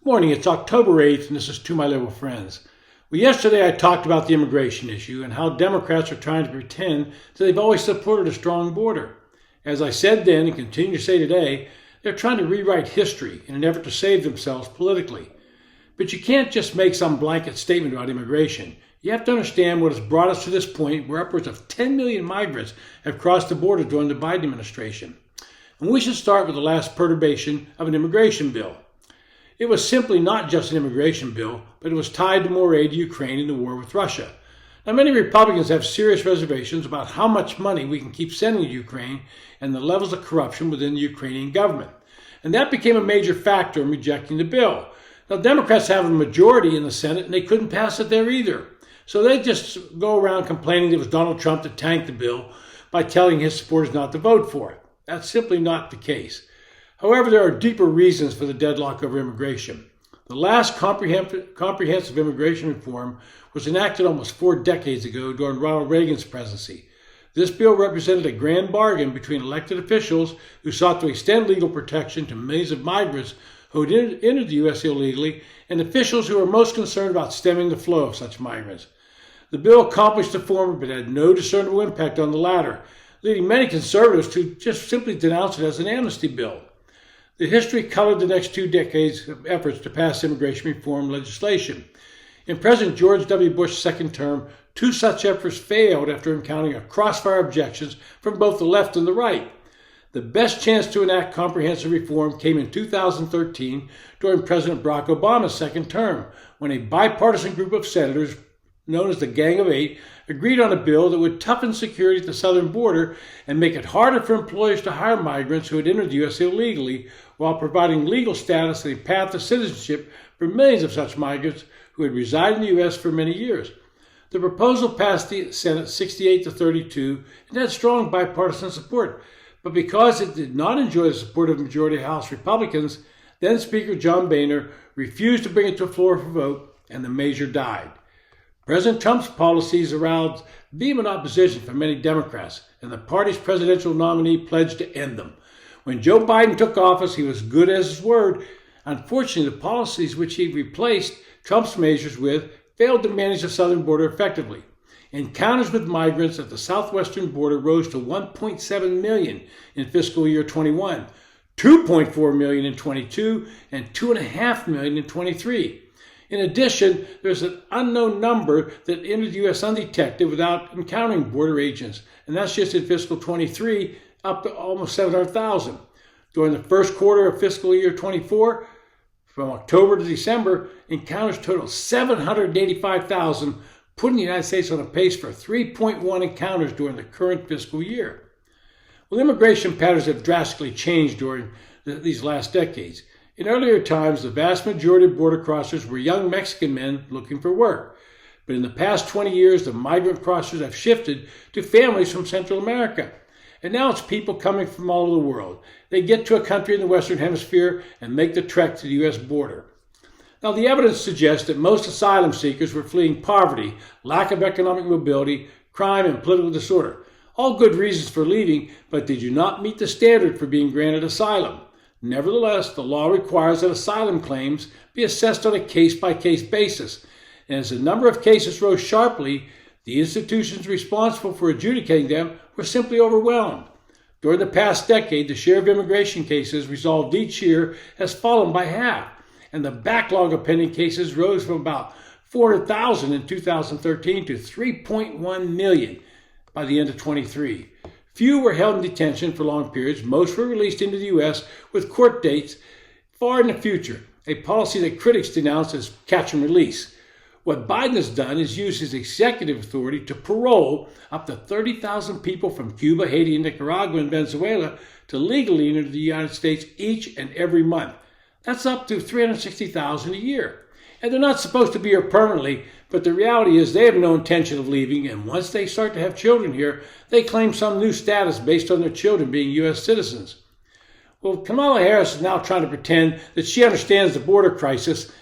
Morning, it's October 8th, and this is To My Liberal Friends. Well, yesterday I talked about the immigration issue and how Democrats are trying to pretend that they've always supported a strong border. As I said then and continue to say today, they're trying to rewrite history in an effort to save themselves politically. But you can't just make some blanket statement about immigration. You have to understand what has brought us to this point where upwards of 10 million migrants have crossed the border during the Biden administration. And we should start with the last perturbation of an immigration bill. It was simply not just an immigration bill, but it was tied to more aid to Ukraine in the war with Russia. Now, many Republicans have serious reservations about how much money we can keep sending to Ukraine and the levels of corruption within the Ukrainian government. And that became a major factor in rejecting the bill. Now, Democrats have a majority in the Senate, and they couldn't pass it there either. So they just go around complaining it was Donald Trump that tanked the bill by telling his supporters not to vote for it. That's simply not the case. However, there are deeper reasons for the deadlock over immigration. The last comprehensive immigration reform was enacted almost 4 decades ago during Ronald Reagan's presidency. This bill represented a grand bargain between elected officials who sought to extend legal protection to millions of migrants who had entered the U.S. illegally and officials who were most concerned about stemming the flow of such migrants. The bill accomplished the former but had no discernible impact on the latter, leading many conservatives to just simply denounce it as an amnesty bill. The history colored the next 2 decades of efforts to pass immigration reform legislation. In President George W. Bush's second term, 2 such efforts failed after encountering a crossfire objections from both the left and the right. The best chance to enact comprehensive reform came in 2013 during President Barack Obama's second term, when a bipartisan group of senators, known as the Gang of Eight, agreed on a bill that would toughen security at the southern border and make it harder for employers to hire migrants who had entered the U.S. illegally, while providing legal status and a path to citizenship for millions of such migrants who had resided in the U.S. for many years. The proposal passed the Senate 68-32 and had strong bipartisan support, but because it did not enjoy the support of majority House Republicans, then Speaker John Boehner refused to bring it to the floor for vote, and the measure died. President Trump's policies aroused vehement opposition from many Democrats, and the party's presidential nominee pledged to end them. When Joe Biden took office, he was good as his word. Unfortunately, the policies which he replaced Trump's measures with failed to manage the southern border effectively. Encounters with migrants at the southwestern border rose to 1.7 million in fiscal year 21, 2.4 million in 22, and 2.5 million in 23. In addition, there's an unknown number that entered the U.S. undetected without encountering border agents, and that's just in fiscal 23, up to almost 700,000. During the first quarter of fiscal year 24, from October to December, encounters totaled 785,000, putting the United States on a pace for 3.1 encounters during the current fiscal year. Well, immigration patterns have drastically changed during these last decades. In earlier times, the vast majority of border crossers were young Mexican men looking for work. But in the past 20 years, the migrant crossers have shifted to families from Central America. And now it's people coming from all over the world. They get to a country in the Western Hemisphere and make the trek to the U.S. border. Now, the evidence suggests that most asylum seekers were fleeing poverty, lack of economic mobility, crime, and political disorder. All good reasons for leaving, but they do not meet the standard for being granted asylum. Nevertheless, the law requires that asylum claims be assessed on a case-by-case basis. And as the number of cases rose sharply, the institutions responsible for adjudicating them were simply overwhelmed. During the past decade, the share of immigration cases resolved each year has fallen by half, and the backlog of pending cases rose from about 400,000 in 2013 to 3.1 million by the end of 23. Few were held in detention for long periods. Most were released into the U.S. with court dates far in the future, a policy that critics denounce as catch and release. What Biden has done is use his executive authority to parole up to 30,000 people from Cuba, Haiti, Nicaragua, and Venezuela to legally enter the United States each and every month. That's up to 360,000 a year. And they're not supposed to be here permanently, but the reality is they have no intention of leaving, and once they start to have children here, they claim some new status based on their children being U.S. citizens. Well, Kamala Harris is now trying to pretend that she understands the border crisis,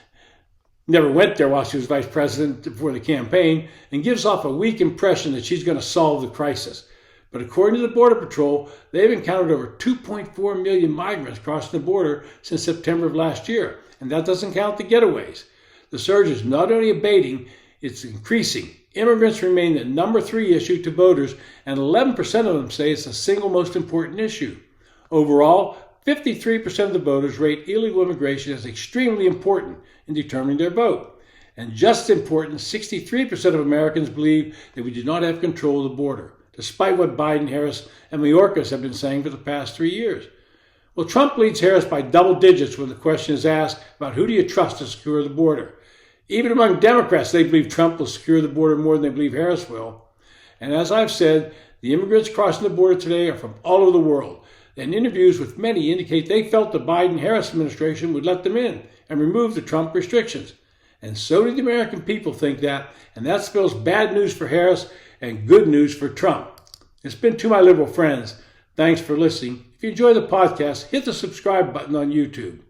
never went there while she was vice president before the campaign, and gives off a weak impression that she's going to solve the crisis. But according to the Border Patrol, they've encountered over 2.4 million migrants crossing the border since September of last year. and that doesn't count the getaways. The surge is not only abating, it's increasing. Immigrants remain the number 3 issue to voters, and 11% of them say it's the single most important issue. Overall, 53% of the voters rate illegal immigration as extremely important in determining their vote. And just as important, 63% of Americans believe that we do not have control of the border, despite what Biden, Harris, and Mayorkas have been saying for the past 3 years. Well, Trump leads Harris by double digits when the question is asked about who do you trust to secure the border. Even among Democrats, they believe Trump will secure the border more than they believe Harris will. And as I've said, the immigrants crossing the border today are from all over the world. And interviews with many indicate they felt the Biden-Harris administration would let them in and remove the Trump restrictions. And so do the American people think that, and that spells bad news for Harris and good news for Trump. It's been To My Liberal Friends. Thanks for listening. If you enjoy the podcast, hit the subscribe button on YouTube.